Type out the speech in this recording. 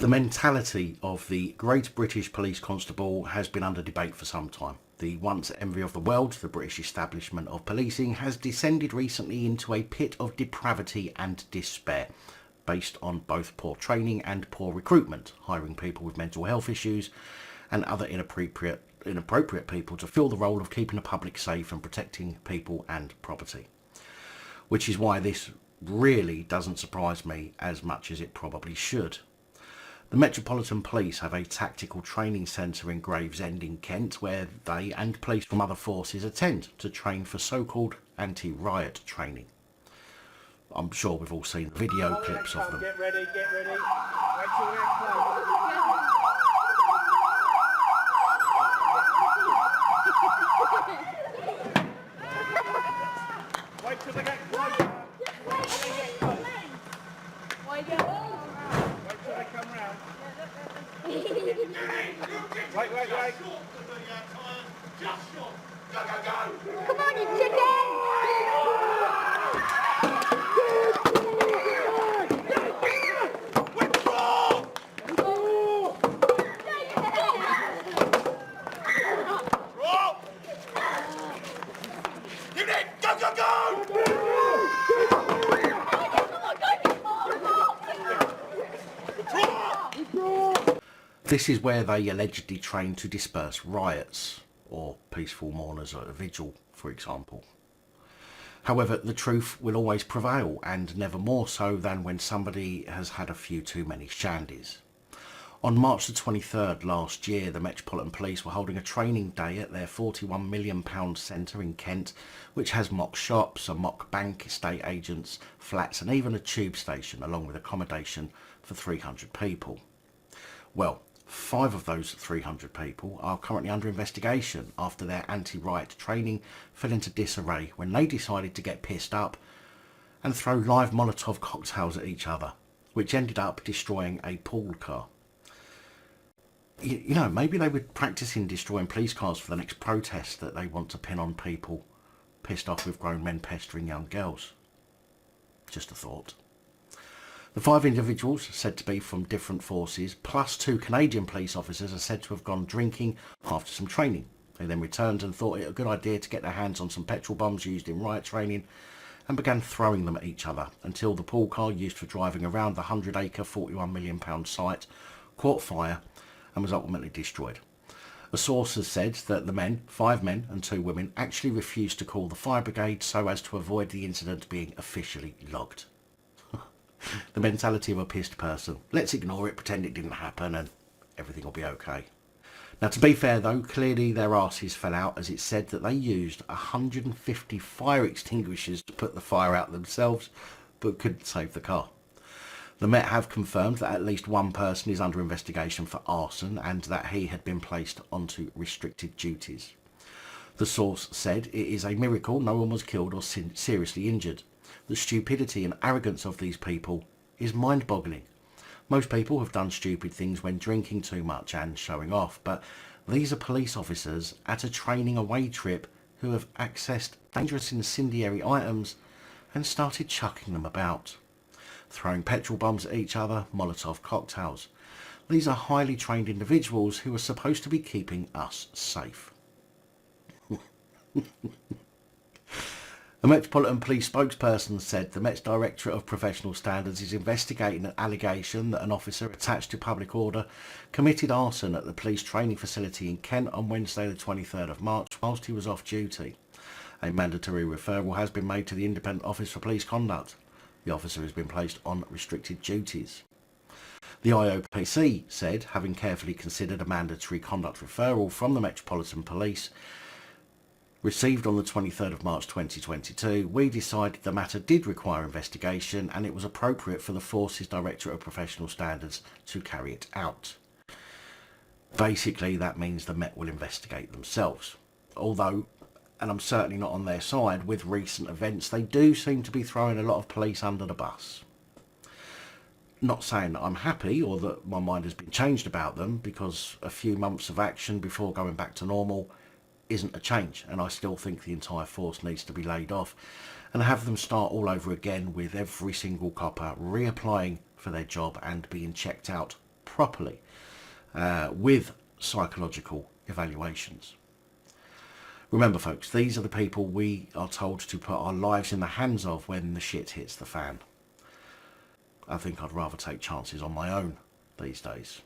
The mentality of the Great British Police Constable has been under debate for some time. The once envy of the world, the British establishment of policing, has descended recently into a pit of depravity and despair, based on both poor training and poor recruitment, hiring people with mental health issues and other inappropriate people to fill the role of keeping the public safe and protecting people and property. Which is why this really doesn't surprise me as much as it probably should. The Metropolitan Police have a tactical training centre in Gravesend in Kent where they and police from other forces attend to train for so-called anti-riot training. I'm sure we've all seen video clips of them. Get ready, get ready. Wait till the next one. Wait till they get close. Wait till they come round. Wait. Just shot. Go. Come on, you chicken! This is where they allegedly train to disperse riots, or peaceful mourners at a vigil, for example. However, the truth will always prevail, and never more so than when somebody has had a few too many shandies. On March the 23rd last year, the Metropolitan Police were holding a training day at their £41 million centre in Kent, which has mock shops, a mock bank, estate agents, flats and even a tube station, along with accommodation for 300 people. Well, 5 of those 300 people are currently under investigation after their anti-riot training fell into disarray when they decided to get pissed up and throw live Molotov cocktails at each other, which ended up destroying a pool car. You know, maybe they were practicing destroying police cars for the next protest that they want to pin on people pissed off with grown men pestering young girls. Just a thought. The 5 individuals, said to be from different forces, plus 2 Canadian police officers, are said to have gone drinking after some training. They then returned and thought it a good idea to get their hands on some petrol bombs used in riot training and began throwing them at each other until the pool car used for driving around the 100-acre £41 million site caught fire and was ultimately destroyed. A source has said that the men, 5 men and 2 women, actually refused to call the fire brigade so as to avoid the incident being officially logged. The mentality of a pissed person. Let's ignore it, pretend it didn't happen and everything will be okay. Now, to be fair though, clearly their arses fell out, as it's said that they used 150 fire extinguishers to put the fire out themselves, but couldn't save the car. The Met have confirmed that at least 1 person is under investigation for arson and that he had been placed onto restricted duties. The source said it is a miracle no one was killed or seriously injured. The stupidity and arrogance of these people is mind-boggling. Most people have done stupid things when drinking too much and showing off, but these are police officers at a training away trip who have accessed dangerous incendiary items and started chucking them about. Throwing petrol bombs at each other, Molotov cocktails. These are highly trained individuals who are supposed to be keeping us safe. A Metropolitan Police spokesperson said the Met's Directorate of Professional Standards is investigating an allegation that an officer attached to public order committed arson at the police training facility in Kent on Wednesday the 23rd of March whilst he was off duty. A mandatory referral has been made to the Independent Office for Police Conduct. The officer has been placed on restricted duties. The IOPC said, having carefully considered a mandatory conduct referral from the Metropolitan Police received on the 23rd of March 2022, we decided the matter did require investigation and it was appropriate for the Force's Directorate of Professional Standards to carry it out. Basically, that means the Met will investigate themselves. Although, and I'm certainly not on their side, with recent events, they do seem to be throwing a lot of police under the bus. Not saying that I'm happy or that my mind has been changed about them, because a few months of action before going back to normal isn't a change, and I still think the entire force needs to be laid off and have them start all over again with every single copper reapplying for their job and being checked out properly with psychological evaluations. Remember folks, these are the people we are told to put our lives in the hands of when the shit hits the fan. I think I'd rather take chances on my own these days.